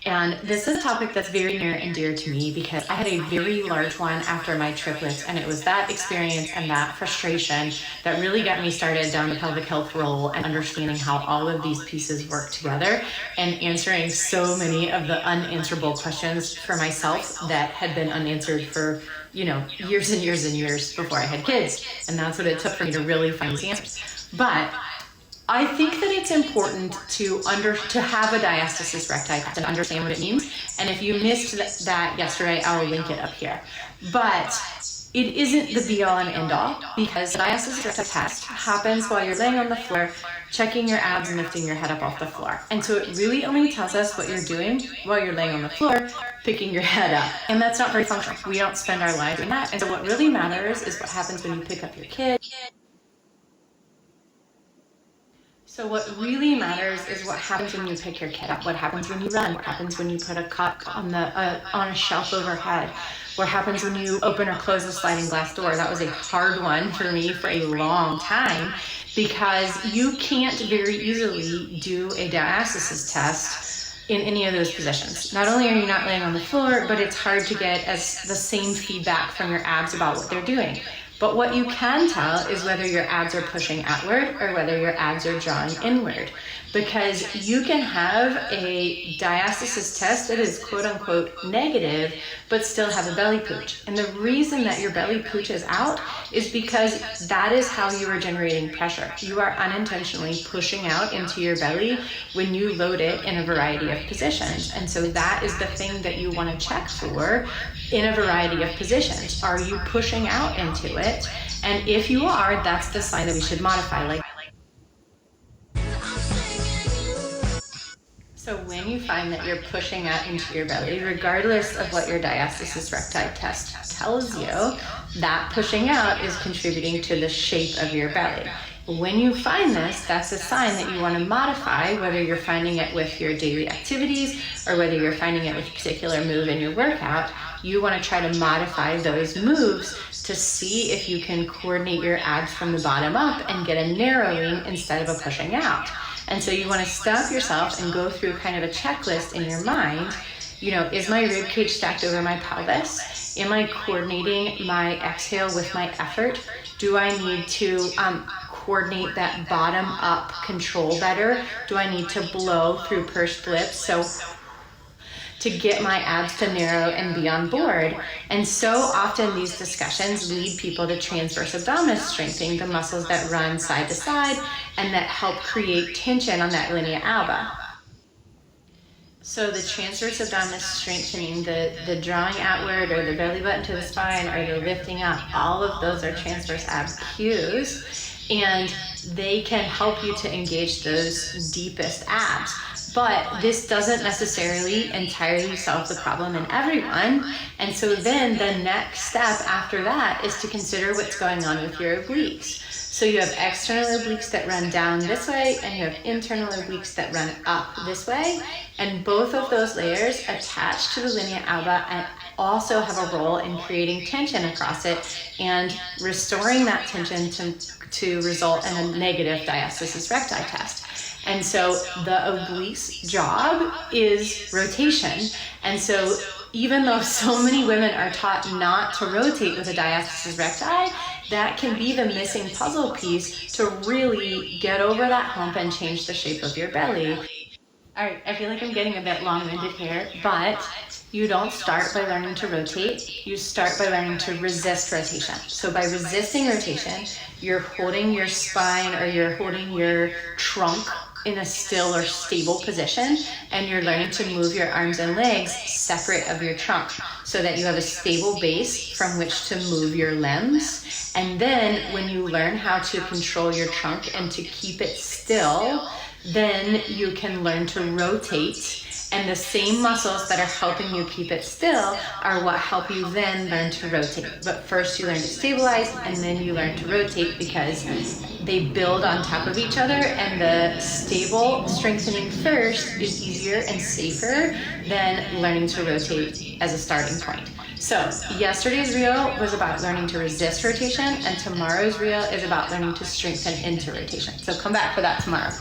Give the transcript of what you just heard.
And this is a topic that's very near and dear to me because I had a very large one after my triplets, and it was that experience and that frustration that really got me started down the pelvic health role and understanding how all of these pieces work together and answering so many of the unanswerable questions for myself that had been unanswered for, years and years and years before I had kids. And that's what it took for me to really find these answers. But I think that it's important to have a diastasis recti test and understand what it means. And if you missed that yesterday, I will link it up here. But it isn't the be all and end all, because the diastasis recti test happens while you're laying on the floor, checking your abs and lifting your head up off the floor. And so it really only tells us what you're doing while you're laying on the floor, picking your head up. And that's not very functional. We don't spend our lives doing that. And so what really matters is what happens when you pick up your kid. So what really matters is what happens when you pick your kid up, what happens when you run, what happens when you put a cup on a shelf overhead, what happens when you open or close a sliding glass door. That was a hard one for me for a long time because you can't very easily do a diastasis test in any of those positions. Not only are you not laying on the floor, but it's hard to get the same feedback from your abs about what they're doing. But what you can tell is whether your abs are pushing outward or whether your abs are drawing inward. Because you can have a diastasis test that is quote unquote negative, but still have a belly pooch. And the reason that your belly pooch is out is because that is how you are generating pressure. You are unintentionally pushing out into your belly when you load it in a variety of positions. And so that is the thing that you want to check for in a variety of positions. Are you pushing out into it? And if you are, that's the sign that we should modify. So when you find that you're pushing out into your belly, regardless of what your diastasis recti test tells you, that pushing out is contributing to the shape of your belly. When you find this, that's a sign that you want to modify, whether you're finding it with your daily activities or whether you're finding it with a particular move in your workout. You want to try to modify those moves to see if you can coordinate your abs from the bottom up and get a narrowing instead of a pushing out. And so you want to stop yourself and go through kind of a checklist in your mind. Is my rib cage stacked over my pelvis? Am I coordinating my exhale with my effort? Do I need to coordinate that bottom up control better? Do I need to blow through pursed lips to get my abs to narrow and be on board? And so often these discussions lead people to transverse abdominis strengthening, the muscles that run side to side and that help create tension on that linea alba. So the transverse abdominis strengthening, the drawing outward or the belly button to the spine or the lifting up, all of those are transverse ab cues, and they can help you to engage those deepest abs. But this doesn't necessarily entirely solve the problem in everyone. And so then the next step after that is to consider what's going on with your obliques. So you have external obliques that run down this way and you have internal obliques that run up this way. And both of those layers attach to the linea alba and also have a role in creating tension across it and restoring that tension to result in a negative diastasis recti test. And so the oblique's job is rotation. And so even though so many women are taught not to rotate with a diastasis recti, that can be the missing puzzle piece to really get over that hump and change the shape of your belly. All right, I feel like I'm getting a bit long-winded here, but you don't start by learning to rotate, you start by learning to resist rotation. So by resisting rotation, you're holding your spine or you're holding your trunk in a still or stable position, and you're learning to move your arms and legs separate of your trunk so that you have a stable base from which to move your limbs. And then when you learn how to control your trunk and to keep it still, then you can learn to rotate. And the same muscles that are helping you keep it still are what help you then learn to rotate. But first you learn to stabilize and then you learn to rotate because they build on top of each other, and the stable strengthening first is easier and safer than learning to rotate as a starting point. So yesterday's reel was about learning to resist rotation, and tomorrow's reel is about learning to strengthen into rotation. So come back for that tomorrow.